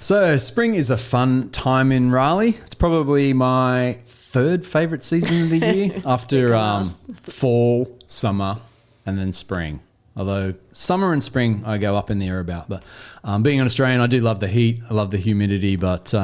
So spring is a fun time in Raleigh. It's probably my third favourite season of the year after fall, summer and then spring. Although summer and spring I go up in the air about. But being an Australian, I do love the heat. I love the humidity. But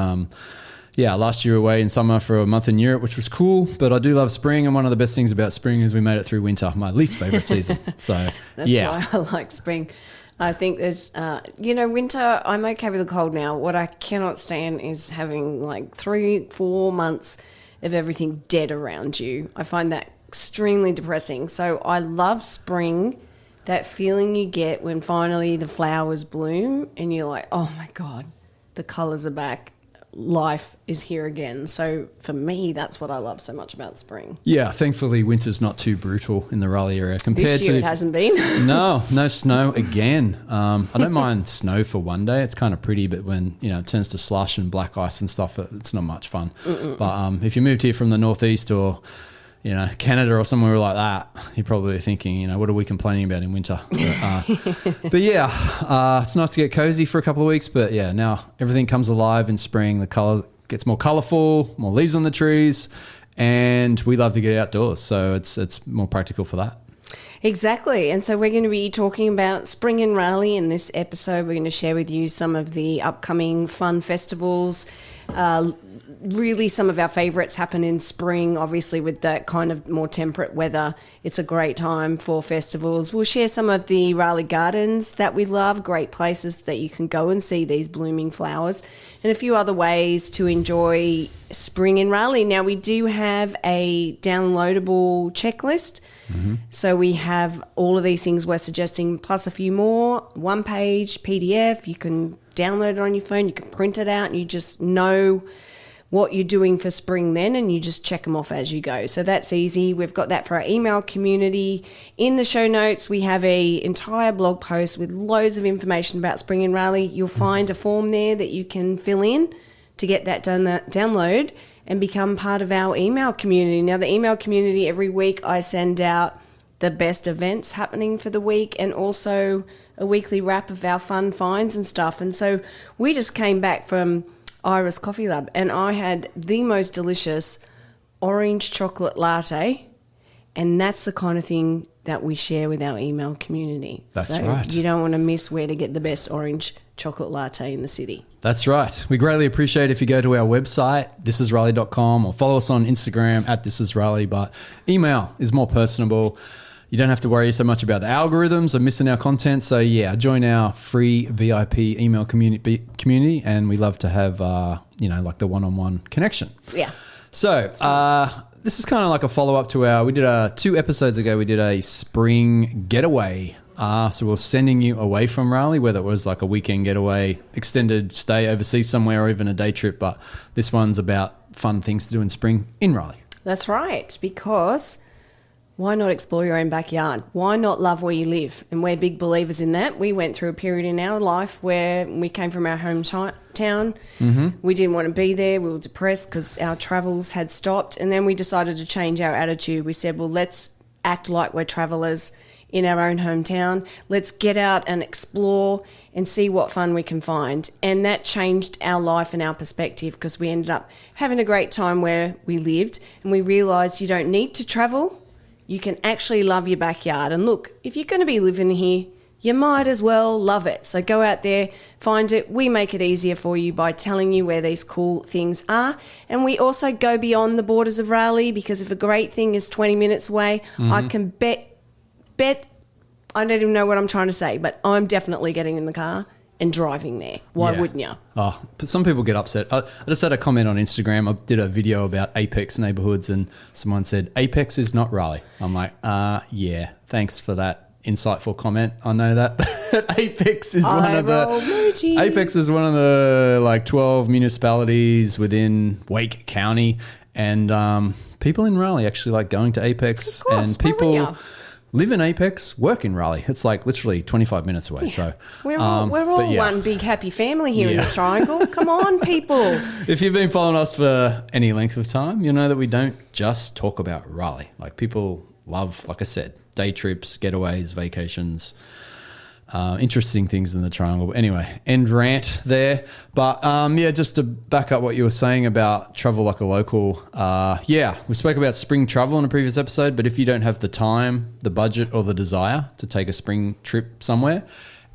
last year away in summer for a month in Europe, which was cool. But I do love spring. And one of the best things about spring is we made it through winter, my least favourite season. So That's why I like spring. I think there's, winter, I'm okay with the cold now. What I cannot stand is having like 3-4 months of everything dead around you. I find that extremely depressing. So I love spring, that feeling you get when finally the flowers bloom and you're like, oh my God, the colours are back. Life is here again. So for me, that's what I love so much about spring. Yeah, thankfully winter's not too brutal in the Raleigh area compared this year to. It hasn't been. No snow again. I don't mind snow for one day. It's kind of pretty, but when it turns to slush and black ice and stuff, it's not much fun. But if you moved here from the northeast or Canada or somewhere like that, you're probably thinking, what are we complaining about in winter? But it's nice to get cozy for a couple of weeks. But yeah, now everything comes alive in spring. The colour gets more colourful, more leaves on the trees, and we love to get outdoors. So it's more practical for that. Exactly. And so we're going to be talking about spring in Raleigh in this episode. We're going to share with you some of the upcoming fun festivals. Really, some of our favourites happen in spring, obviously with that kind of more temperate weather. It's a great time for festivals. We'll share some of the Raleigh gardens that we love, great places that you can go and see these blooming flowers, and a few other ways to enjoy spring in Raleigh. Now, we do have a downloadable checklist. So we have all of these things we're suggesting, plus a few more, one-page PDF. You can download it on your phone. You can print it out and you just know what you're doing for spring then, and you just check them off as you go. So that's easy. We've got that for our email community. In the show notes, we have an entire blog post with loads of information about spring in Raleigh. You'll find a form there that you can fill in to get that download and become part of our email community. Now, the email community, every week I send out the best events happening for the week and also a weekly wrap of our fun finds and stuff. And so we just came back from Iris Coffee Lab and I had the most delicious orange chocolate latte, and that's the kind of thing that we share with our email community. That's right. You don't want to miss where to get the best orange chocolate latte in the city. That's right. We greatly appreciate if you go to our website, thisisraleigh.com, or follow us on Instagram at thisisraleigh, but email is more personable. You don't have to worry so much about the algorithms of missing our content. So yeah, join our free VIP email community, and we love to have, like the one-on-one connection. Yeah. So this is kind of like a follow-up to we did 2 episodes ago, we did a spring getaway. So we're sending you away from Raleigh, whether it was like a weekend getaway, extended stay overseas somewhere, or even a day trip. But this one's about fun things to do in spring in Raleigh. That's right, because why not explore your own backyard? Why not love where you live? And we're big believers in that. We went through a period in our life where we came from our hometown. We didn't want to be there. We were depressed because our travels had stopped. And then we decided to change our attitude. We said, well, let's act like we're travellers in our own hometown. Let's get out and explore and see what fun we can find. And that changed our life and our perspective, because we ended up having a great time where we lived, and we realised you don't need to travel. You can actually love your backyard. And look, if you're going to be living here, you might as well love it. So go out there, find it. We make it easier for you by telling you where these cool things are. And we also go beyond the borders of Raleigh, because if a great thing is 20 minutes away, I can bet, I don't even know what I'm trying to say, but I'm definitely getting in the car and driving there. Why wouldn't you? Oh, but some people get upset. I just had a comment on Instagram. I did a video about Apex neighbourhoods, and someone said, Apex is not Raleigh. I'm like, yeah, thanks for that insightful comment. I know that. But Apex is one of the 12 municipalities within Wake County, and people in Raleigh actually like going to Apex. Of course, and people live in Apex, work in Raleigh. It's like literally 25 minutes away. Yeah. So we're all one big happy family here in the Triangle. Come on, people. If you've been following us for any length of time, you know that we don't just talk about Raleigh. Like, people love, like I said, day trips, getaways, vacations. interesting things in the Triangle. But anyway, end rant there. But just to back up what you were saying about travel like a local. We spoke about spring travel in a previous episode, but if you don't have the time, the budget, or the desire to take a spring trip somewhere,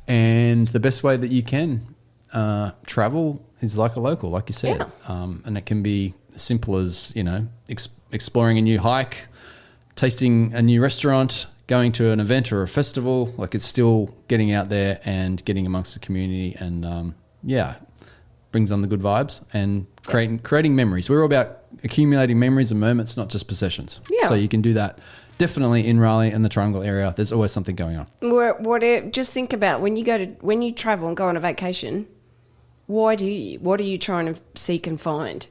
and the best way that you can travel is like a local, like you said. And it can be as simple as, exploring a new hike, tasting a new restaurant, going to an event or a festival. Like, it's still getting out there and getting amongst the community, and brings on the good vibes and creating memories. We're all about accumulating memories and moments, not just possessions. So you can do that definitely in Raleigh and the Triangle area. There's always something going on. Just think about when you travel and go on a vacation. What are you trying to seek and find?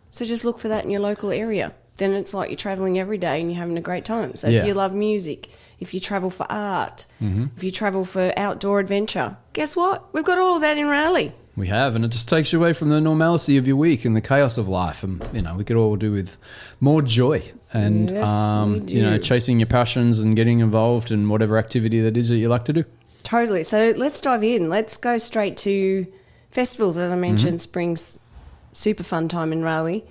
So just look for that in your local area. Then it's like you're traveling every day and you're having a great time. So if you love music, if you travel for art, if you travel for outdoor adventure, guess what? We've got all of that in Raleigh. We have, and it just takes you away from the normalcy of your week and the chaos of life. And, we could all do with more joy and, chasing your passions and getting involved in whatever activity that is that you like to do. Totally. So let's dive in. Let's go straight to festivals. As I mentioned, spring's super fun time in Raleigh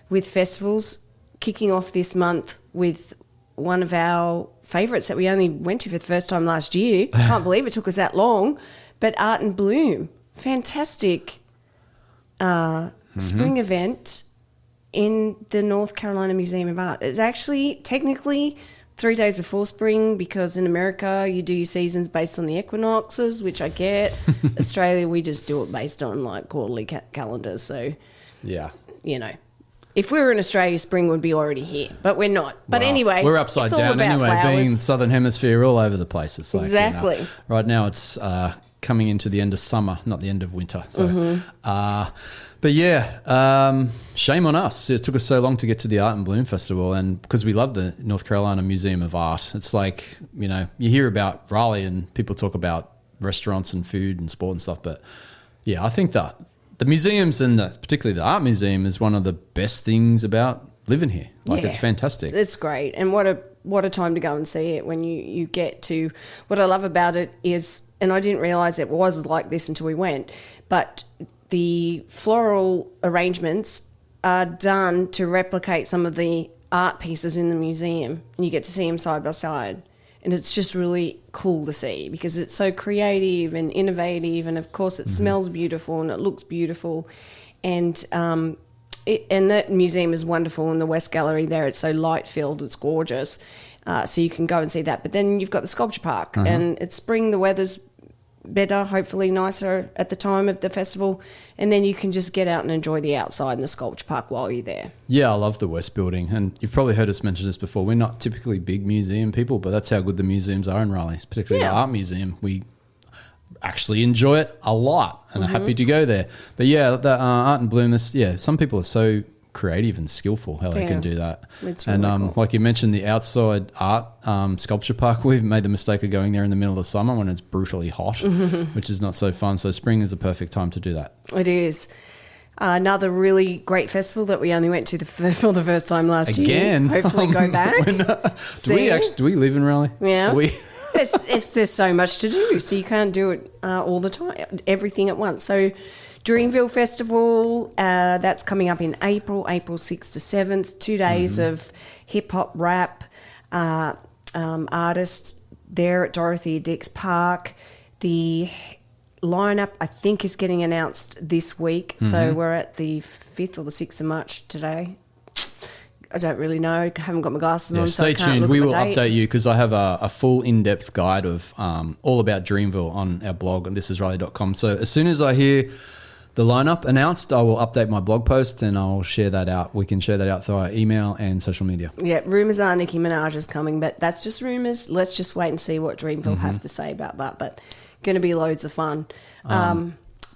with festivals, kicking off this month with one of our favourites that we only went to for the first time last year. I can't believe it took us that long. But Art and Bloom, fantastic spring event in the North Carolina Museum of Art. It's actually technically 3 days before spring, because in America you do your seasons based on the equinoxes, which I get. Australia, we just do it based on like quarterly calendars. So, if we were in Australia, spring would be already here, but we're not. But anyway, we're upside down anyway, flowers. Being in the Southern Hemisphere, all over the place. It's like, exactly. Right now it's coming into the end of summer, not the end of winter. So, shame on us. It took us so long to get to the Art and Bloom Festival, and because we love the North Carolina Museum of Art. It's like, you hear about Raleigh and people talk about restaurants and food and sport and stuff, but I think that the museums, and particularly the art museum, is one of the best things about living here. It's fantastic. It's great. And what a time to go and see it when you get to... What I love about it is, and I didn't realise it was like this until we went, but the floral arrangements are done to replicate some of the art pieces in the museum, and you get to see them side by side. And it's just really cool to see because it's so creative and innovative, and of course it smells beautiful and it looks beautiful. And that museum is wonderful in the West Gallery there. It's so light-filled, it's gorgeous. So you can go and see that. But then you've got the Sculpture Park, and it's spring, the weather's better, hopefully nicer at the time of the festival, and then you can just get out and enjoy the outside in the Sculpture Park while you're there. I love the West Building, and you've probably heard us mention this before. We're not typically big museum people, but that's how good the museums are in Raleigh, particularly the art museum. We actually enjoy it a lot and are happy to go there. But the Art and Bloom, some people are so creative and skillful how they can do that. It's really cool. Like you mentioned, the outside art sculpture park, we've made the mistake of going there in the middle of the summer when it's brutally hot, which is not so fun. So spring is the perfect time to do that. It is. Another really great festival that we only went to for the first time last year. Hopefully go back. Do we live in Raleigh? Yeah. It's just so much to do, so you can't do it all the time, everything at once. So Dreamville Festival, that's coming up in April 6th to 7th, 2 days of hip-hop rap artists there at Dorothy Dix Park. The lineup, I think, is getting announced this week, so we're at the 5th or the 6th of March today. I don't really know. I haven't got my glasses on, so I can't tuned. look We at will the date. update you because I have a full in-depth guide of all about Dreamville on our blog, and thisisriley.com. So as soon as I hear the lineup announced, I will update my blog post and I'll share that out. We can share that out through our email and social media. Yeah, rumours are Nicki Minaj is coming, but that's just rumours. Let's just wait and see what Dreamville have to say about that. But going to be loads of fun.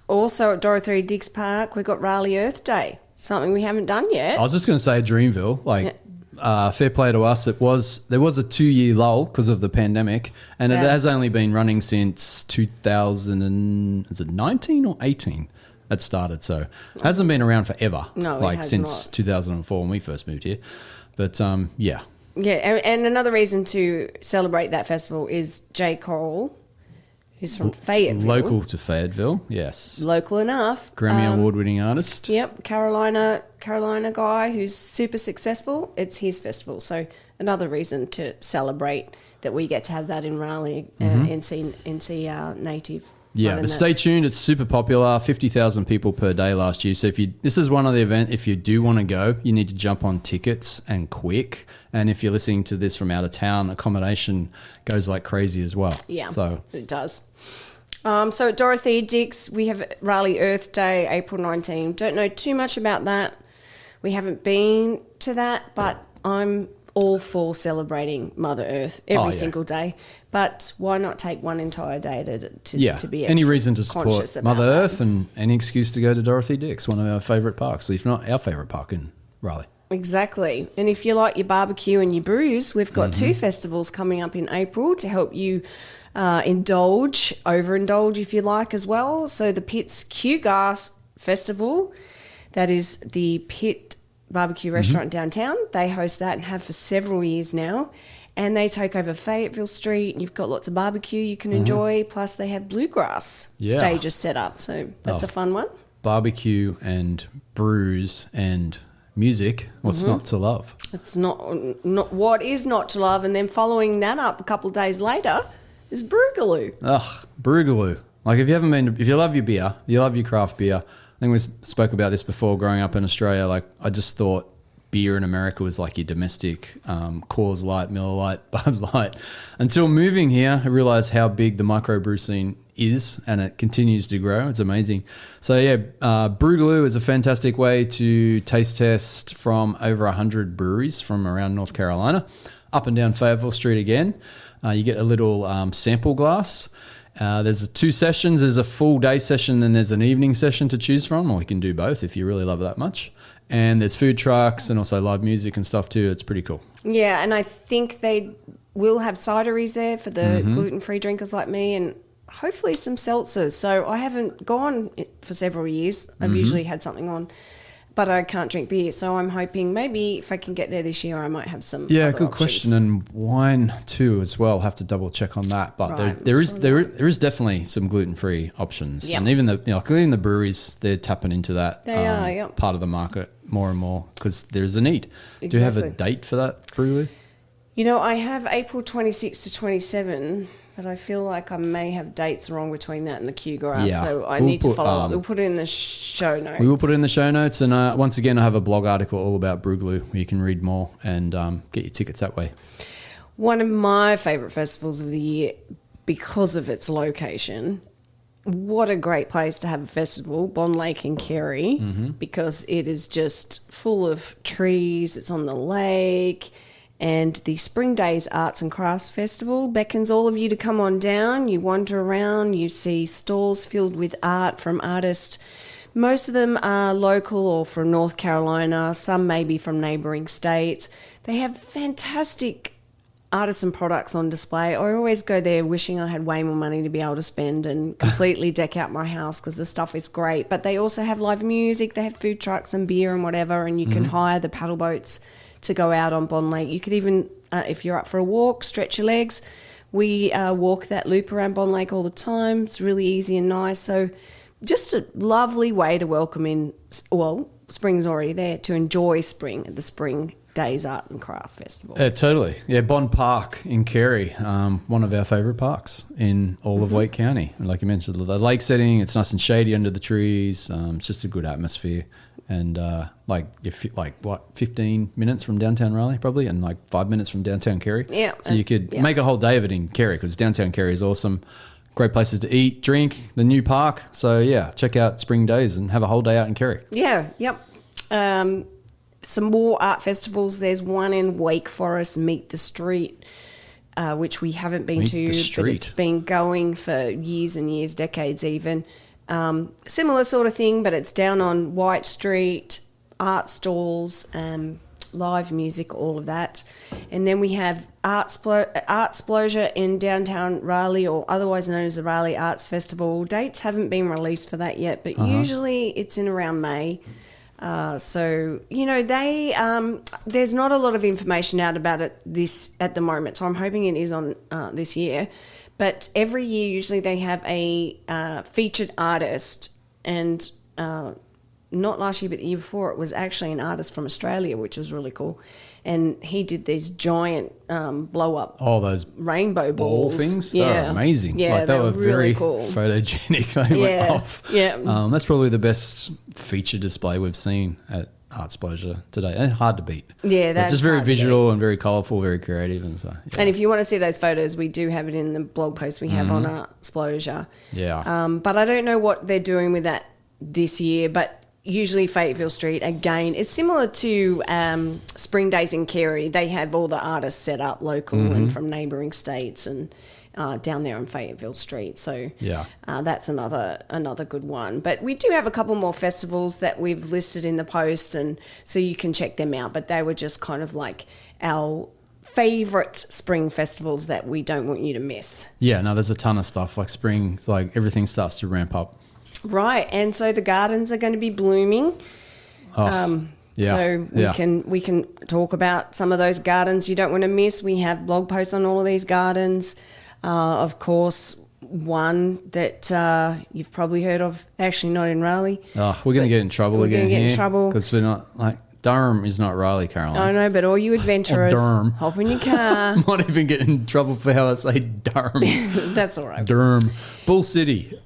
Also at Dorothy Dix Park, we've got Raleigh Earth Day, something we haven't done yet. I was just going to say Dreamville, fair play to us. There was a 2-year lull because of the pandemic, and it has only been running since 2019 or 18. It started, so it hasn't been around forever. No, since 2004 when we first moved here. But Yeah, and another reason to celebrate that festival is J. Cole, who's from Fayetteville. Local to Fayetteville, yes. Local enough. Grammy Award-winning artist. Yep, Carolina guy who's super successful. It's his festival, so another reason to celebrate that we get to have that in Raleigh, NC native. Yeah, but stay tuned. It's super popular. 50,000 people per day last year. So this is one of the event. If you do want to go, you need to jump on tickets and quick. And if you're listening to this from out of town, accommodation goes like crazy as well. Yeah, so it does. So at Dorothea Dix, we have Raleigh Earth Day, April 19. Don't know too much about that. We haven't been to that, but I'm all for celebrating Mother Earth every single day. But why not take one entire day to be any reason to support Mother that. Earth and any excuse to go to Dorothy Dix, one of our favourite parks, if not our favourite park in Raleigh. Exactly. And if you like your barbecue and your brews, we've got two festivals coming up in April to help you overindulge if you like as well. So the Pitt's Q Gas Festival, that is the Pitt barbecue restaurant downtown. They host that and have for several years now. And they take over Fayetteville Street, and you've got lots of barbecue you can enjoy. Plus, they have bluegrass stages set up. So that's a fun one. Barbecue and brews and music. What's not to love? It's not what is not to love. And then following that up a couple of days later is Broogaloo. Ugh, Broogaloo. Like if you love your beer, you love your craft beer. I think we spoke about this before growing up in Australia. Like I just thought beer in America was like your domestic Coors Light, Miller Lite, Bud Light. Until moving here, I realised how big the microbrew scene is, and it continues to grow. It's amazing. So yeah, Broogaloo is a fantastic way to taste test from over 100 breweries from around North Carolina, up and down Fayetteville Street again. You get a little sample glass. There's 2 sessions. There's a full day session, then there's an evening session to choose from, or you can do both if you really love it that much. And there's food trucks and also live music and stuff too. It's pretty cool. Yeah, and I think they will have cideries there for the gluten-free drinkers like me, and hopefully some seltzers. So I haven't gone for several years. I've usually had something on, but I can't drink beer. So I'm hoping maybe if I can get there this year, I might have some other good options. question. And wine too as well. I'll have to double check on that. But there is definitely some gluten-free options. Yep. And even the breweries, they're tapping into that part of the market more and more because there's a need. Exactly. Do you have a date for that brewery? I have April 26 to 27, but I feel like I may have dates wrong between that and the Q Grass, so I need to follow up. We'll put it in the show notes. We will put it in the show notes, and once again, I have a blog article all about Broogaloo where you can read more and get your tickets that way. One of my favourite festivals of the year because of its location. What a great place to have a festival, Bond Lake in Cary, because it is just full of trees. It's on the lake. And the Spring Days Arts and Crafts Festival beckons all of you to come on down. You wander around, you see stalls filled with art from artists. Most of them are local or from North Carolina, some maybe from neighbouring states. They have fantastic artisan products on display. I always go there wishing I had way more money to be able to spend and completely deck out my house because the stuff is great. But they also have live music, they have food trucks and beer and whatever, and you can hire the paddle boats to go out on Bond Lake. You could even, if you're up for a walk, stretch your legs. We walk that loop around Bond Lake all the time. It's really easy and nice. So just a lovely way to welcome in, spring's already there, to enjoy spring at the Spring Days Art and Craft Festival. Totally. Yeah, Bond Park in Cary, one of our favourite parks in all of Wake County. And like you mentioned, the lake setting, it's nice and shady under the trees. It's just a good atmosphere. And 15 minutes from downtown Raleigh probably, and 5 minutes from downtown Cary. Yeah. So you could make a whole day of it in Cary because downtown Cary is awesome. Great places to eat, drink, the new park. So yeah, check out Spring Days and have a whole day out in Cary. Yeah, yep. Some more art festivals. There's one in Wake Forest, Meet the Street, which we haven't been to, but it's been going for years and years, decades even. Similar sort of thing, but it's down on White Street, art stalls, live music, all of that. And then we have Artsplosion in downtown Raleigh, or otherwise known as the Raleigh Arts Festival. Dates haven't been released for that yet, but usually it's in around May. So, there's not a lot of information out about it at the moment, so I'm hoping it is on this year. But every year, usually they have a featured artist, and not last year, but the year before, it was actually an artist from Australia, which was really cool. And he did these giant blow-up those rainbow ball balls. things. Yeah. They were amazing. Yeah, like, they were really very cool. photogenic. They went off. Yeah. That's probably the best feature display we've seen at Artsplosia today. And hard to beat. Yeah, But that's just very hard to visual and very colourful, very creative. And so, yeah. And if you want to see those photos, we do have it in the blog post we have on Artsplosia. Yeah. But I don't know what they're doing with that this year, but usually Fayetteville Street, again, it's similar to Spring Days in Cary. They have all the artists set up local and from neighbouring states and down there on Fayetteville Street. So that's another good one. But we do have a couple more festivals that we've listed in the posts, and so you can check them out. But they were just kind of like our favourite spring festivals that we don't want you to miss. Yeah, no, there's a ton of stuff. Like spring, it's like everything starts to ramp up. Right, and so the gardens are going to be blooming. So we can talk about some of those gardens you don't want to miss. We have blog posts on all of these gardens. Of course, one that you've probably heard of, actually not in Raleigh. Oh, we're going to get in trouble again here. We're going to get in trouble. Because we're not, like, Durham is not Raleigh, Caroline. I know, but all you adventurers, Durham. hop in your car. Might even get in trouble for how I say Durham. That's all right. Durham. Bull City.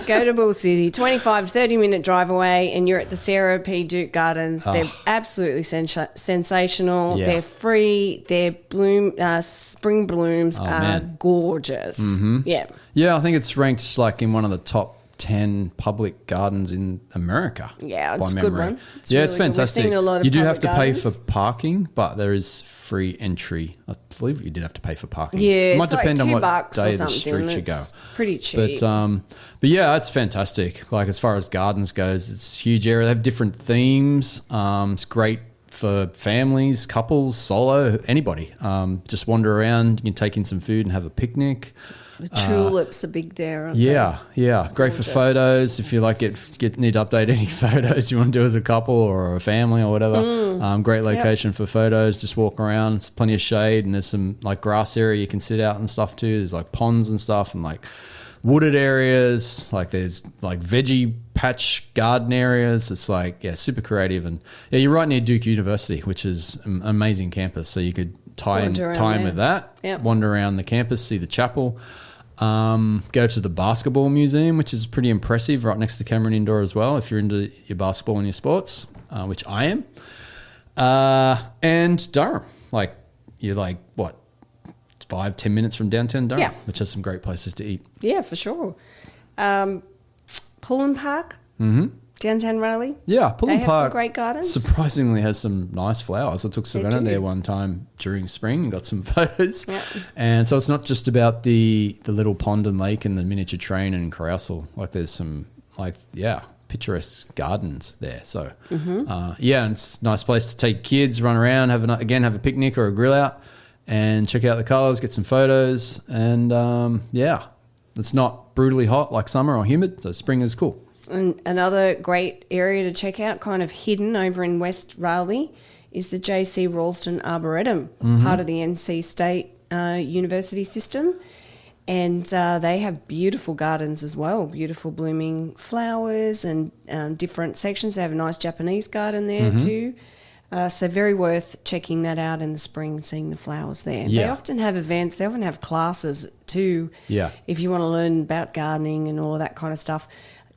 Go to Bull City, 25, 30-minute drive away, and you're at the Sarah P. Duke Gardens. They're absolutely sensational. Yeah. They're free. Their spring blooms are gorgeous. Mm-hmm. Yeah. Yeah, I think it's ranked like in one of the top 10 public gardens in America. Yeah, it's a good one. It's fantastic. You do have to pay for gardens. Parking, but there is free entry. I believe you did have to pay for parking. Yeah, it might it's depend like on what $2 day or of the something. street you go. It's pretty cheap. But yeah, it's fantastic. Like as far as gardens goes, it's a huge area. They have different themes. It's great for families, couples, solo, anybody. Just wander around. You can take in some food and have a picnic. The tulips are big there, aren't they? Yeah. Great for photos. If you like need to update any photos you want to do as a couple or a family or whatever. Great location for photos. Just walk around. There's plenty of shade and there's some like grass area you can sit out and stuff too. There's like ponds and stuff and like wooded areas. Like there's like veggie patch garden areas. It's like, super creative. And you're right near Duke University, which is an amazing campus. So you could tie in with that. Yep. Wander around the campus, see the chapel. Go to the basketball museum, which is pretty impressive, right next to Cameron Indoor as well, if you're into your basketball and your sports, which I am. And Durham, like you're like, 5-10 minutes from downtown Durham, which has some great places to eat. Yeah, for sure. Pullen Park, downtown Raleigh. Yeah, Pullen Park. They have some great gardens. Surprisingly has some nice flowers. I took Savannah there one time during spring and got some photos. Yep. And so it's not just about the little pond and lake and the miniature train and carousel. Like there's some picturesque gardens there. So and it's a nice place to take kids, run around, have a picnic or a grill out and check out the colours, get some photos. And it's not brutally hot like summer or humid. So spring is cool. And another great area to check out, kind of hidden over in West Raleigh, is the J.C. Ralston Arboretum, part of the NC State University system. And they have beautiful gardens as well, beautiful blooming flowers and different sections. They have a nice Japanese garden there too. So very worth checking that out in the spring, seeing the flowers there. Yeah. They often have events. They often have classes too. Yeah. If you want to learn about gardening and all of that kind of stuff,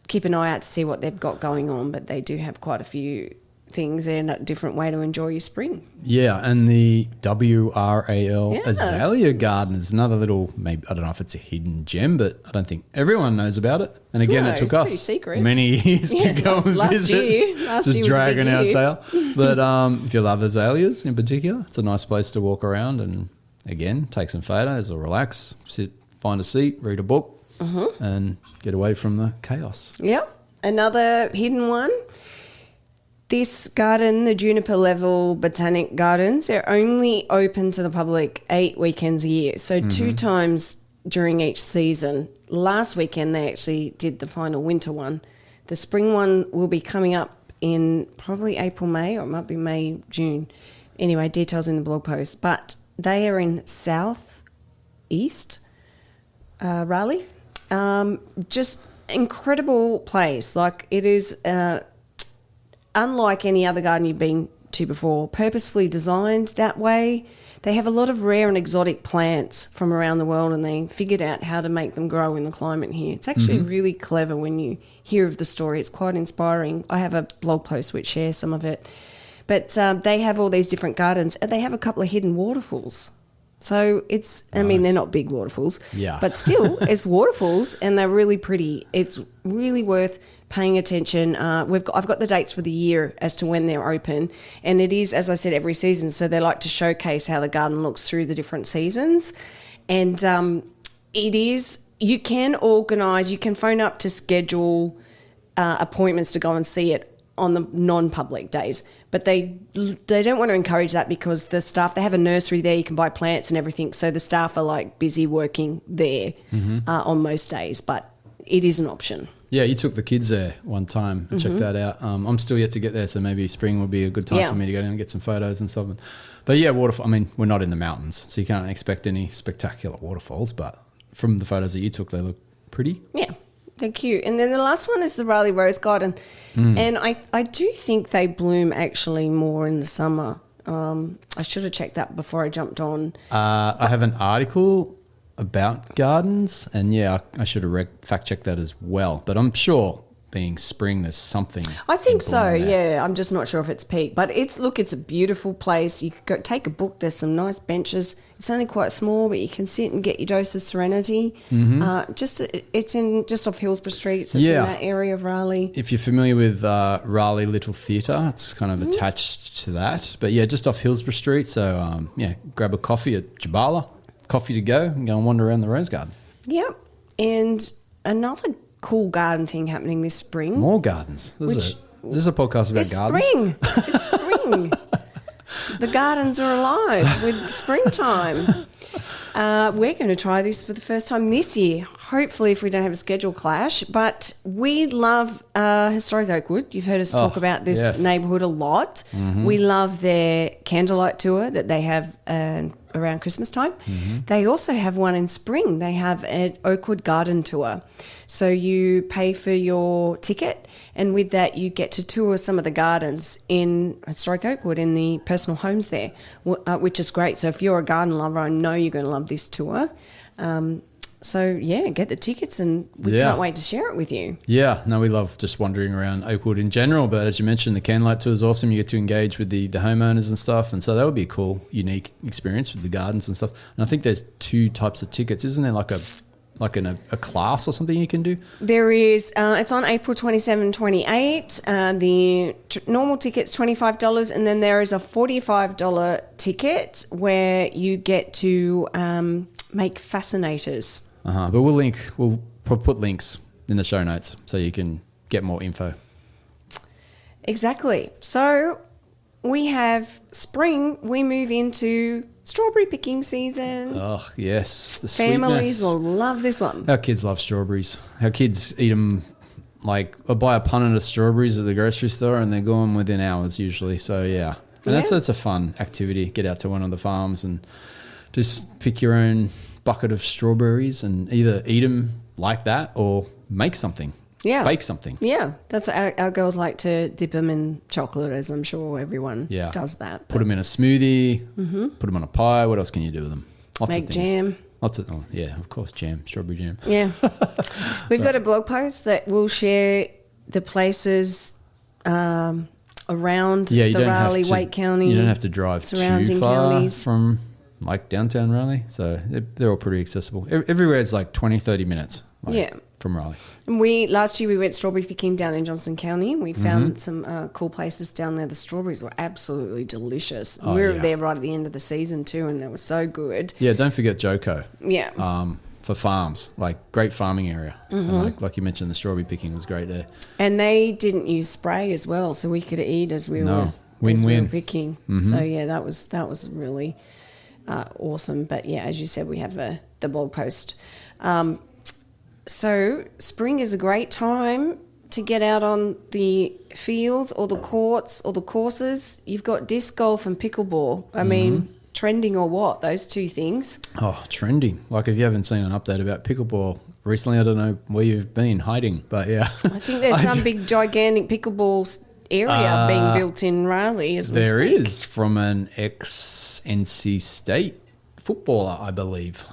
keep an eye out to see what they've got going on. But they do have quite a few things and a different way to enjoy your spring. Yeah, and the WRAL Azalea Garden is another little, maybe I don't know if it's a hidden gem, but I don't think everyone knows about it. And again, it took us many years to go and visit. Last year was dragging our tail. But if you love azaleas in particular, it's a nice place to walk around and again, take some photos or relax, sit, find a seat, read a book and get away from the chaos. Yep. Another hidden one. This garden, the Juniper Level Botanic Gardens, they're only open to the public 8 weekends a year. So 2 times during each season. Last weekend, they actually did the final winter one. The spring one will be coming up in probably April, May, or it might be May, June. Anyway, details in the blog post. But they are in southeast Raleigh. Just incredible place. Like it is unlike any other garden you've been to before, purposefully designed that way. They have a lot of rare and exotic plants from around the world, and they figured out how to make them grow in the climate here. It's actually really clever when you hear of the story. It's quite inspiring. I have a blog post which shares some of it. But they have all these different gardens, and they have a couple of hidden waterfalls. So it's, I mean, they're not big waterfalls, but still it's waterfalls, and they're really pretty. It's really worth paying attention. I've got the dates for the year as to when they're open, and it is, as I said, every season. So they like to showcase how the garden looks through the different seasons. And it is, you can organise, you can phone up to schedule appointments to go and see it on the non-public days, but they don't want to encourage that because the staff, they have a nursery there, you can buy plants and everything, so the staff are like busy working there on most days, but it is an option. Yeah, you took the kids there one time and checked that out. I'm still yet to get there, so maybe spring will be a good time for me to go down and get some photos and stuff. But yeah, waterfall, I mean, we're not in the mountains, so you can't expect any spectacular waterfalls, but from the photos that you took, they look pretty. Yeah, they're cute. And then the last one is the Raleigh Rose Garden. And I do think they bloom actually more in the summer. I should have checked that before I jumped on. I have an article about gardens, and I should have fact checked that as well. But I'm sure being spring, there's something. I think so. Yeah, I'm just not sure if it's peak, but it's a beautiful place. You could go take a book. There's some nice benches. It's only quite small, but you can sit and get your dose of serenity. It's in just off Hillsborough Street. So it's in that area of Raleigh. If you're familiar with Raleigh Little Theatre, it's kind of attached to that. But yeah, just off Hillsborough Street. So grab a coffee at Jabala. Coffee to go and go and wander around the rose garden. Yep. And another cool garden thing happening this spring. More gardens. This is a podcast about gardens. Spring. It's spring. The gardens are alive with springtime. We're going to try this for the first time this year, hopefully if we don't have a schedule clash. But we love Historic Oakwood. You've heard us talk about this neighbourhood a lot. We love their candlelight tour that they have around Christmas time. They also have one in spring. They have an Oakwood garden tour. So you pay for your ticket, and with that you get to tour some of the gardens in Historic Oakwood in the personal homes there, which is great. So if you're a garden lover, I know you're going to love this tour. Get the tickets, and we can't wait to share it with you. Yeah, no, we love just wandering around Oakwood in general, but as you mentioned, the candlelight tour is awesome. You get to engage with the homeowners and stuff, and so that would be a cool, unique experience with the gardens and stuff. And I think there's two types of tickets. Isn't there like a class or something you can do? There is. It's on April 27, 28. The normal ticket's $25, and then there is a $45 ticket where you get to make fascinators. But we'll put links in the show notes so you can get more info. Exactly. So we have spring. We move into strawberry picking season. Oh, yes. The Families sweetness. will love this one. Our kids love strawberries. Our kids eat them like, I buy a punnet of strawberries at the grocery store and they're gone within hours usually. So, yeah. And that's a fun activity. Get out to one of the farms and just pick your own bucket of strawberries and either eat them like that or make something. Yeah. Bake something. Yeah. That's our girls like to dip them in chocolate, as I'm sure everyone does that. Put them in a smoothie, put them on a pie. What else can you do with them? Lots of things. Jam. Of course, jam, strawberry jam. Yeah. We've got a blog post that will share the places around the Raleigh, Wake County. You don't have to drive too far from like downtown Raleigh. So they're all pretty accessible. Everywhere is like 20, 30 minutes. From Raleigh. And last year we went strawberry picking down in Johnston County. We found some cool places down there. The strawberries were absolutely delicious. We were there right at the end of the season too, and they were so good. Yeah, don't forget Joko. Yeah. For farms, like great farming area. And like you mentioned, the strawberry picking was great there. And they didn't use spray as well, so we could eat as we were picking. So yeah, that was really awesome. But yeah, as you said, we have the blog post. So spring is a great time to get out on the fields or the courts or the courses. You've got disc golf and pickleball. I mean, trending or what? Those two things. Oh, trending. Like if you haven't seen an update about pickleball recently, I don't know where you've been hiding, but yeah. I think there's some big, gigantic pickleball area being built in Raleigh as we speak. There is, from an ex-NC State footballer, I believe.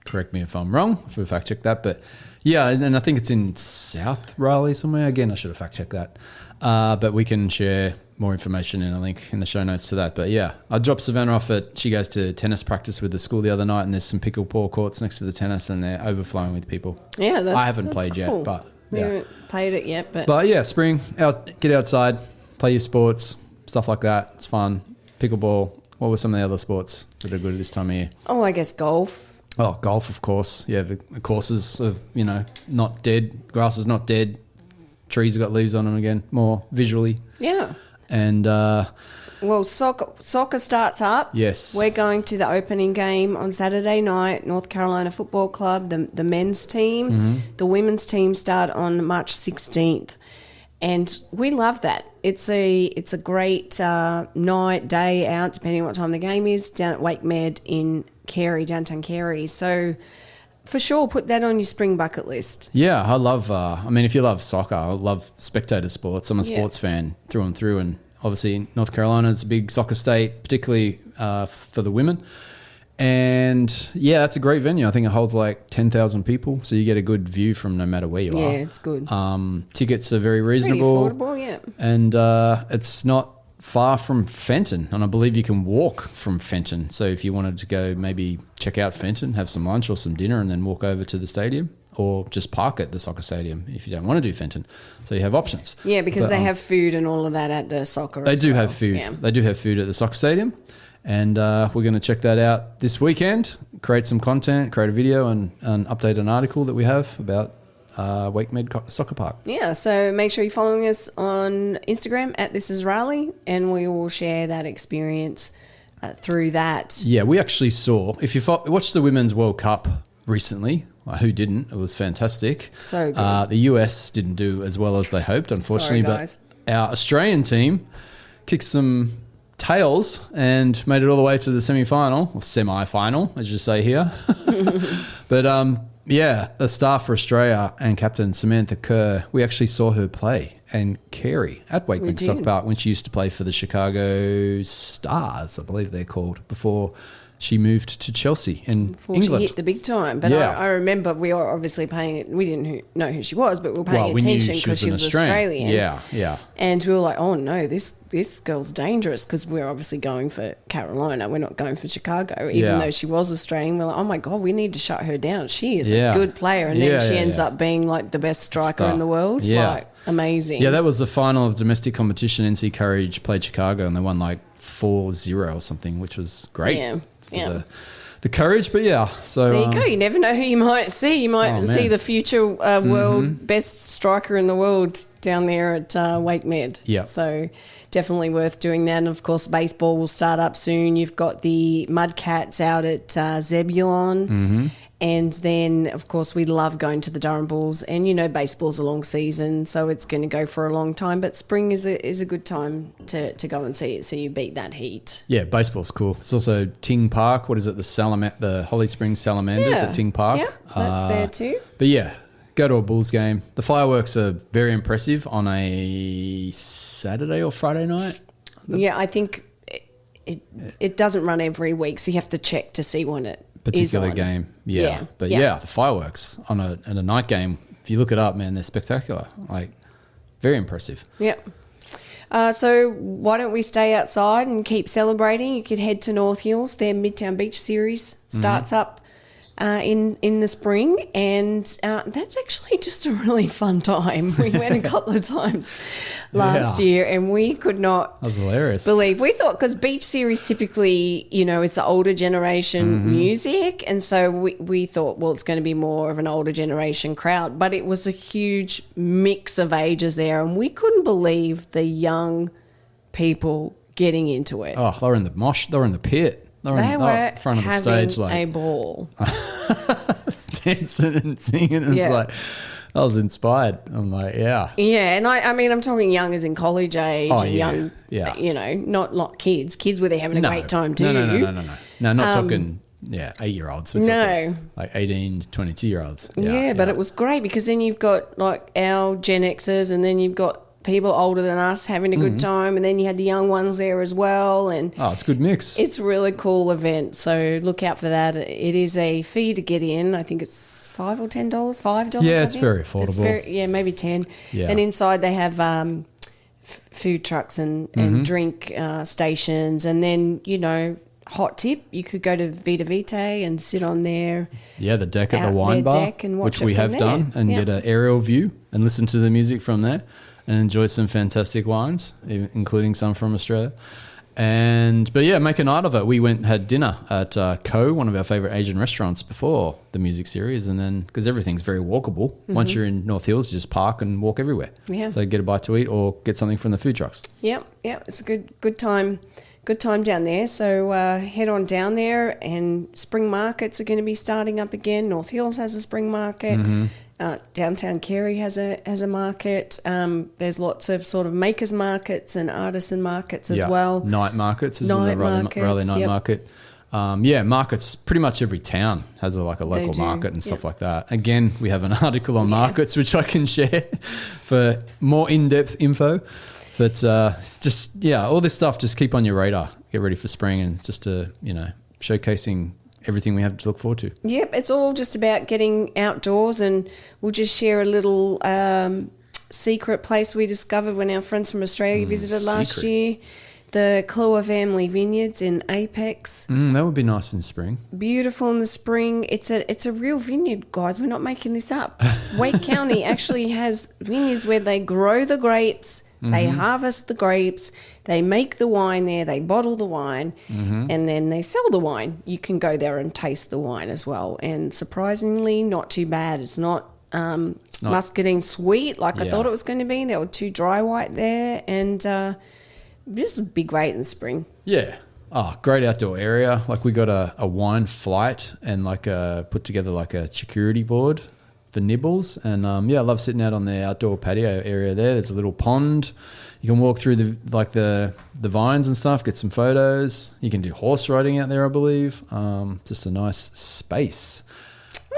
Correct me if I'm wrong, if we fact check that. But yeah, and I think it's in South Raleigh somewhere. Again, I should have fact checked that. But we can share more information in a link in the show notes to that. But yeah, I dropped Savannah off she goes to tennis practice with the school the other night, and there's some pickleball courts next to the tennis, and they're overflowing with people. Yeah, I haven't played cool. yet, but we haven't played it yet. But yeah, spring, get outside, play your sports, stuff like that. It's fun. Pickleball. What were some of the other sports that are good this time of year? Oh, I guess golf. Oh, golf, of course. Yeah, the courses are, not dead. Grass is not dead. Trees have got leaves on them again, more visually. Yeah. And well, soccer starts up. Yes. We're going to the opening game on Saturday night, North Carolina Football Club, the men's team. Mm-hmm. The women's team start on March 16th. And we love that. It's a great night, day out, depending on what time the game is, down at Wake Med in Cary, downtown Cary. So for sure, put that on your spring bucket list. Yeah, I love, if you love soccer, I love spectator sports. I'm a sports fan through and through. And obviously North Carolina is a big soccer state, particularly for the women. And yeah, that's a great venue. I think it holds like 10,000 people, so you get a good view from no matter where you are. Yeah, it's good. Tickets are very reasonable. Pretty affordable, yeah. And it's not far from Fenton, and I believe you can walk from Fenton. So if you wanted to go maybe check out Fenton, have some lunch or some dinner, and then walk over to the stadium, or just park at the soccer stadium if you don't want to do Fenton. So you have options. Yeah, because they have food and all of that at the soccer. They do have food. Yeah. They do have food at the soccer stadium. And we're going to check that out this weekend, create some content, create a video, and update an article that we have about Wake Med Soccer Park. Yeah, so make sure you're following us on Instagram at This Is Raleigh, and we will share that experience through that. Yeah, we actually saw, if you watched the Women's World Cup recently, who didn't? It was fantastic. So good. The US didn't do as well as they hoped, unfortunately. Sorry, guys. But our Australian team kicked some tails and made it all the way to the semi-final, or semi-final, as you say here. But yeah, the star for Australia and captain Samantha Kerr, we actually saw her play and Cary at Wake Med Soccer Park when she used to play for the Chicago Stars, I believe they're called, before she moved to Chelsea in Before England. she hit the big time. But Yeah. I remember we were obviously paying, we didn't know who she was, but we were paying we knew attention because she was Australian. Yeah. And we were like, oh no, this girl's dangerous, because we're obviously going for Carolina. We're not going for Chicago. Even though she was Australian, we're like, oh my God, we need to shut her down. She is a good player. And then she ends up being like the best striker in the world. Yeah. Like, amazing. Yeah, that was the final of domestic competition. NC Courage played Chicago and they won like 4-0 or something, which was great. Yeah. The courage, but yeah. So there you go. You never know who you might see. You might see the future world best striker in the world down there at Wake Med. Yeah. So definitely worth doing that. And of course, baseball will start up soon. You've got the Mudcats out at Zebulon. And then, of course, we love going to the Durham Bulls. And, baseball's a long season, so it's going to go for a long time. But spring is a good time to go and see it, so you beat that heat. Yeah, baseball's cool. It's also Ting Park. What is it? The Holly Springs Salamanders at Ting Park. Yeah, that's there too. But yeah, go to a Bulls game. The fireworks are very impressive on a Saturday or Friday night. Yeah, I think it doesn't run every week, so you have to check to see when it particular is on. game. Yeah. But yeah, the fireworks on a night game, if you look it up, man, they're spectacular. Like, very impressive. Yeah. So why don't we stay outside and keep celebrating? You could head to North Hills. Their Midtown Beach series starts up in the spring, and that's actually just a really fun time. We went a couple of times last year, and we could not that was hilarious. believe. We thought, because beach series typically, it's the older generation music, and so we thought, well, it's going to be more of an older generation crowd, but it was a huge mix of ages there, and we couldn't believe the young people getting into it. Oh, they were in the mosh. They were in the pit. They were in front of the stage, like a ball, dancing and singing. And it's like I was inspired. I'm like, yeah. Yeah, and I mean, I'm talking young as in college age and young, not kids. Kids were there having a great time too. No, not talking, 8-year-olds. No. Like 18 to 22-year-olds. But it was great because then you've got like our Gen Xers and then you've got people older than us having a good time, and then you had the young ones there as well. And it's a good mix. It's a really cool event, so look out for that. It is a fee to get in. I think it's $5 or $10, $5. Yeah, it's very affordable. It's maybe 10. Yeah. And inside they have food trucks and drink stations, and then hot tip, you could go to Vita Vitae and sit on there. Yeah, the deck at the wine bar, which we have done, and get an aerial view and listen to the music from there. And enjoy some fantastic wines, including some from Australia. But make a night of it. We went and had dinner at Co, one of our favourite Asian restaurants, before the music series. And then, because everything's very walkable, once you're in North Hills, you just park and walk everywhere. Yeah. So get a bite to eat or get something from the food trucks. Yep. It's a good time. Good time down there. So head on down there, and spring markets are going to be starting up again. North Hills has a spring market. Downtown Cary has a market. There's lots of sort of makers markets and artisan markets as well. Night markets is in the Raleigh Night Market. Markets, pretty much every town has a local market and stuff like that. Again, we have an article on markets, which I can share for more in-depth info. But all this stuff, just keep on your radar. Get ready for spring, and just showcasing everything we have to look forward to. Yep, it's all just about getting outdoors, and we'll just share a little secret place we discovered when our friends from Australia visited last year. The Clough Family Vineyards in Apex. That would be nice in spring. Beautiful in the spring. It's a real vineyard, guys. We're not making this up. Wake County actually has vineyards where they grow the grapes, they harvest the grapes, they make the wine there, they bottle the wine, and then they sell the wine. You can go there and taste the wine as well. And surprisingly, not too bad. It's not muscadine sweet like I thought it was going to be. There were 2 dry white there, and just would be great in the spring. Yeah. Oh, great outdoor area. Like we got a wine flight and put together like a security board for nibbles. And I love sitting out on the outdoor patio area there. There's a little pond. You can walk through the vines and stuff, get some photos. You can do horse riding out there, I believe. Just a nice space.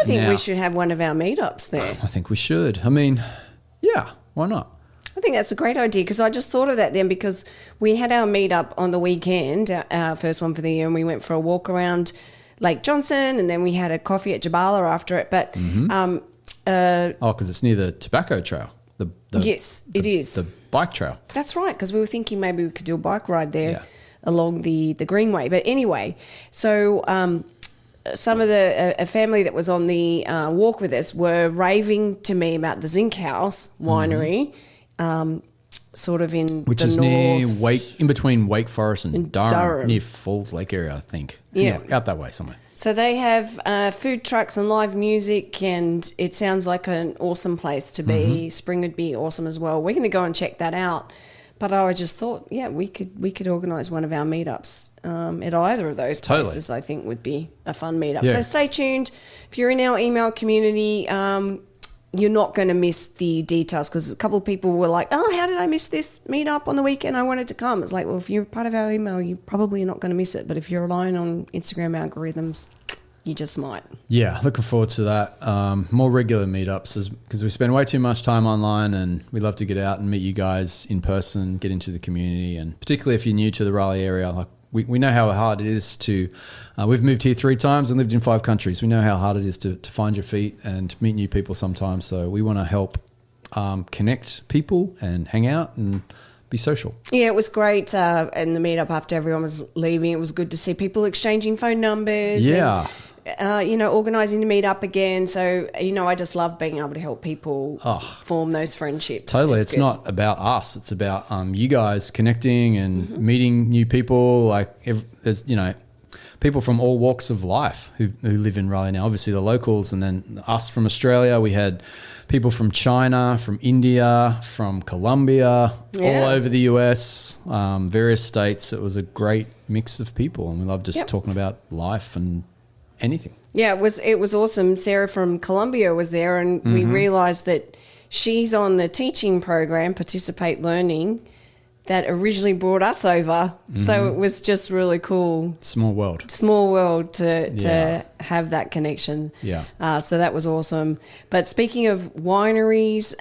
I think we should have one of our meetups there. I think we should. I mean, yeah, why not? I think that's a great idea, because I just thought of that then, because we had our meetup on the weekend, our first one for the year, and we went for a walk around Lake Johnston, and then we had a coffee at Jabala after it. But because it's near the tobacco trail. Yes, it is. The bike trail. That's right, because we were thinking maybe we could do a bike ride there along the Greenway. But anyway, so some of a family that was on the walk with us were raving to me about the Zinc House winery, sort of in which the is north, near in between Wake Forest and Durham, near Falls Lake area, I think. Anyway, out that way somewhere. So they have food trucks and live music, and it sounds like an awesome place to be. Spring would be awesome as well. We're going to go and check that out. But I just thought, we could organise one of our meetups at either of those places. I think would be a fun meetup. Yeah. So stay tuned. If you're in our email community, you're not going to miss the details, because a couple of people were like, oh, how did I miss this meetup on the weekend? I wanted to come. It's like, well, if you're part of our email, you probably are not going to miss it. But if you're relying on Instagram algorithms, you just might. Yeah, looking forward to that. More regular meetups, because we spend way too much time online, and we love to get out and meet you guys in person, get into the community. And particularly if you're new to the Raleigh area, like we know how hard it is to, we've moved here 3 times and lived in 5 countries. We know how hard it is to find your feet and meet new people sometimes. So we want to help connect people and hang out and be social. Yeah, it was great in the meetup after everyone was leaving. It was good to see people exchanging phone numbers. Yeah. And, organising to meet up again. So, I just love being able to help people form those friendships. Totally. It's not about us. It's about you guys connecting and meeting new people. Like, there's, people from all walks of life who live in Raleigh now. Obviously the locals, and then us from Australia. We had people from China, from India, from Colombia, all over the US, various states. It was a great mix of people, and we love just talking about life and anything. Yeah, it was awesome. Sarah from Columbia was there, and we realised that she's on the teaching program, Participate Learning, that originally brought us over. So it was just really cool. Small world to have that connection. Yeah. So that was awesome. But speaking of wineries,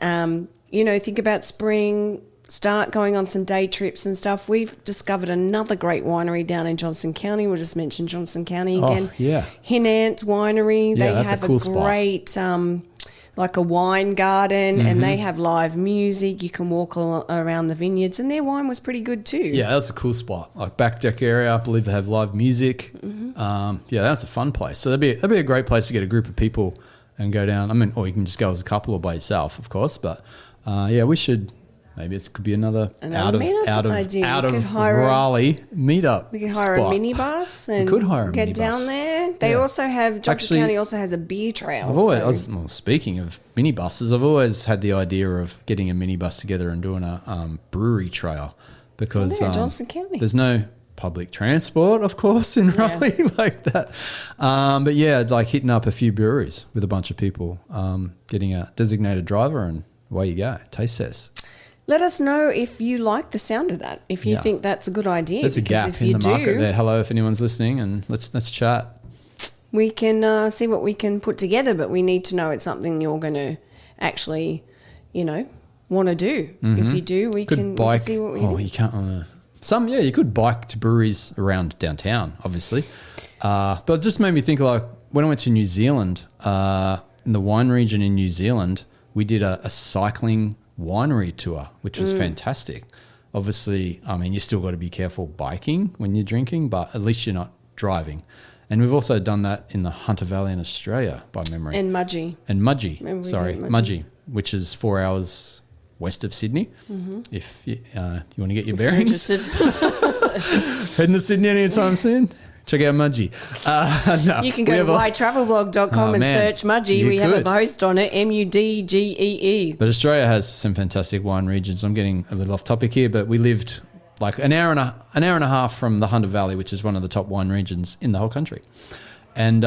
think about spring, start going on some day trips and stuff. We've discovered another great winery down in Johnston County. We'll just mention Johnston County again. Oh, yeah. Hinant Winery. Yeah, they that's have a cool great like a wine garden, and they have live music. You can walk around the vineyards, and their wine was pretty good too. Yeah, that's a cool spot. Like back deck area, I believe they have live music. Yeah, that's a fun place. So that'd be a great place to get a group of people and go down. I mean, or you can just go as a couple or by yourself, of course. But we should. Maybe it could be another out of Raleigh meetup. We could hire a minibus and get down there. They also have Johnston County also has a beer trail. Speaking of minibuses, I've always had the idea of getting a minibus together and doing a brewery trail because Johnston County. There's no public transport, of course, in Raleigh like that. But yeah, like hitting up a few breweries with a bunch of people, getting a designated driver, and away you go. Taste test. Let us know if you like the sound of that, if you think that's a good idea. There's a gap in the market there. Hello, if anyone's listening, and let's chat. We can see what we can put together, but we need to know it's something you're going to actually, want to do. If you do, we can see what we can do. You can't. You could bike to breweries around downtown, obviously. But it just made me think, like, when I went to New Zealand, in the wine region in New Zealand, we did a cycling winery tour, which was fantastic. Obviously, I mean, you still got to be careful biking when you're drinking, but at least you're not driving. And we've also done that in the Hunter Valley in Australia, by memory. And Mudgee, which is 4 hours west of Sydney. If you want to get your bearings. Heading to Sydney anytime soon? Check out Mudgee. You can go to ytravelblog.com and search Mudgee. We have a post on it, Muddgee. But Australia has some fantastic wine regions. I'm getting a little off topic here, but we lived like an hour and a half from the Hunter Valley, which is one of the top wine regions in the whole country. And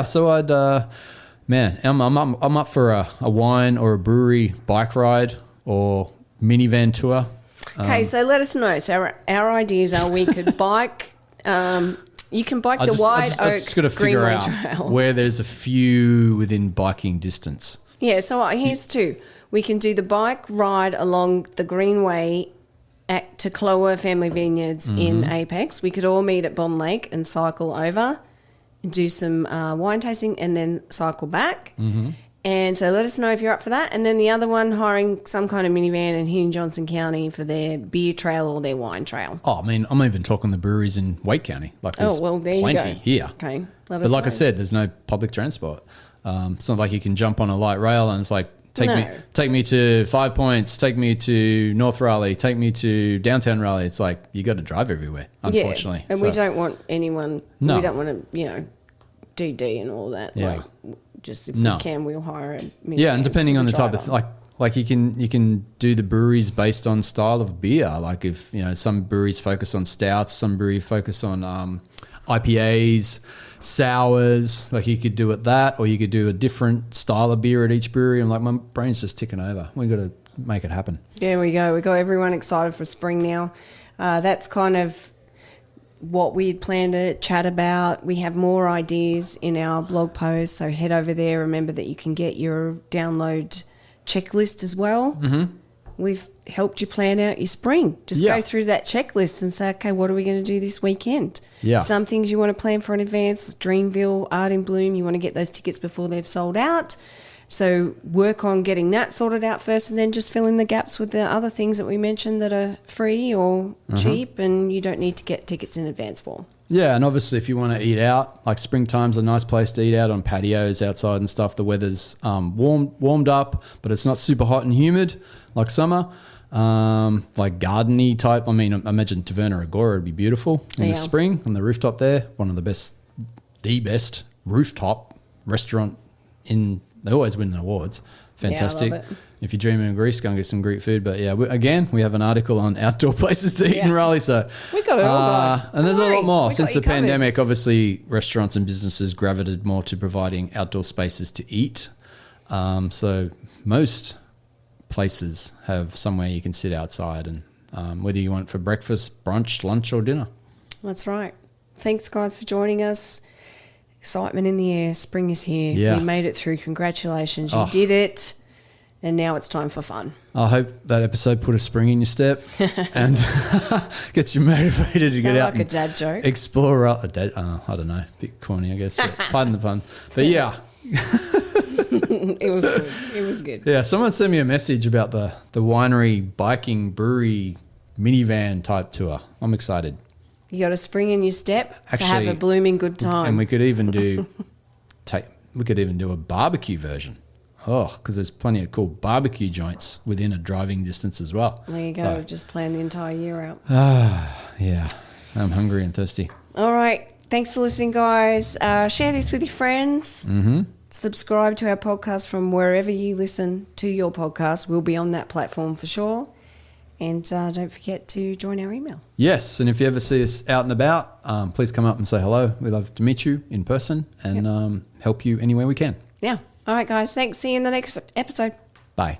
so I'd, I'm up for a wine or a brewery bike ride or minivan tour. Okay, so let us know. So our ideas are we could bike. You can bike the White Oak Greenway Trail. Where there's a few within biking distance. Yeah, so here's two. We can do the bike ride along the Greenway to Clower Family Vineyards in Apex. We could all meet at Bond Lake and cycle over, do some wine tasting, and then cycle back. And so let us know if you're up for that. And then the other one, hiring some kind of minivan and hitting Johnston County for their beer trail or their wine trail. Oh, I mean, I'm even talking the breweries in Wake County. Like, there's there plenty you go. Here. Okay, but like I said, there's no public transport. It's not like you can jump on a light rail and it's like, take me to 5 Points, take me to North Raleigh, take me to downtown Raleigh. It's like you got to drive everywhere, unfortunately. Yeah, and we don't want anyone. No. We don't want to, DD and all that. Yeah. Just if we can, we'll hire a minivan. Yeah, and depending on the type of like you can do the breweries based on style of beer. Like if some breweries focus on stouts, some breweries focus on IPAs, sours. Like you could do it that, or you could do a different style of beer at each brewery. I'm like, my brain's just ticking over. We got to make it happen. There we go. We got everyone excited for spring now. That's kind of what we had planned to chat about. We have more ideas in our blog post, so head over there. Remember that you can get your download checklist as well. We've helped you plan out your spring. Just go through that checklist and say, okay, what are we going to do this weekend? Some things you want to plan for in advance. Dreamville, Art in Bloom, you want to get those tickets before they've sold out. So work on getting that sorted out first, and then just fill in the gaps with the other things that we mentioned that are free or cheap and you don't need to get tickets in advance for. Yeah, and obviously if you want to eat out, like springtime's a nice place to eat out on patios outside and stuff. The weather's warmed up, but it's not super hot and humid like summer. Like gardeny type. I mean, I imagine Taverna Agora would be beautiful in the spring on the rooftop there. One of the best rooftop restaurant in. They always win awards. fantastic. Yeah, I love it. If you're dreaming of Greece, go and get some Greek food. But yeah, we have an article on outdoor places to eat in Raleigh. So we got it all, guys. And there's a lot more. Since the covered. pandemic, obviously restaurants and businesses gravitated more to providing outdoor spaces to eat. So most places have somewhere you can sit outside, and whether you want it for breakfast, brunch, lunch, or dinner. That's right. Thanks, guys, for joining us. Excitement in the air. Spring is here. Yeah. We made it through. Congratulations. You did it. And now it's time for fun. I hope that episode put a spring in your step and gets you motivated to get out like a dad joke. Explore. I don't know, a bit corny, I guess. But pardon the pun. But yeah. It was good. It was good. Yeah, someone sent me a message about the winery, biking, brewery, minivan type tour. I'm excited. You got a spring in your step to have Actually, a blooming good time. And we could even do a barbecue version. Oh, because there's plenty of cool barbecue joints within a driving distance as well. There you go. So, Just plan the entire year out. yeah, I'm hungry and thirsty. All right. Thanks for listening, guys. Share this with your friends. Mm-hmm. Subscribe to our podcast from wherever you listen to your podcast. We'll be on that platform for sure. And don't forget to join our email. Yes, and if you ever see us out and about, please come up and say hello. We'd love to meet you in person and help you any way we can. Yeah. All right, guys. Thanks. See you in the next episode. Bye.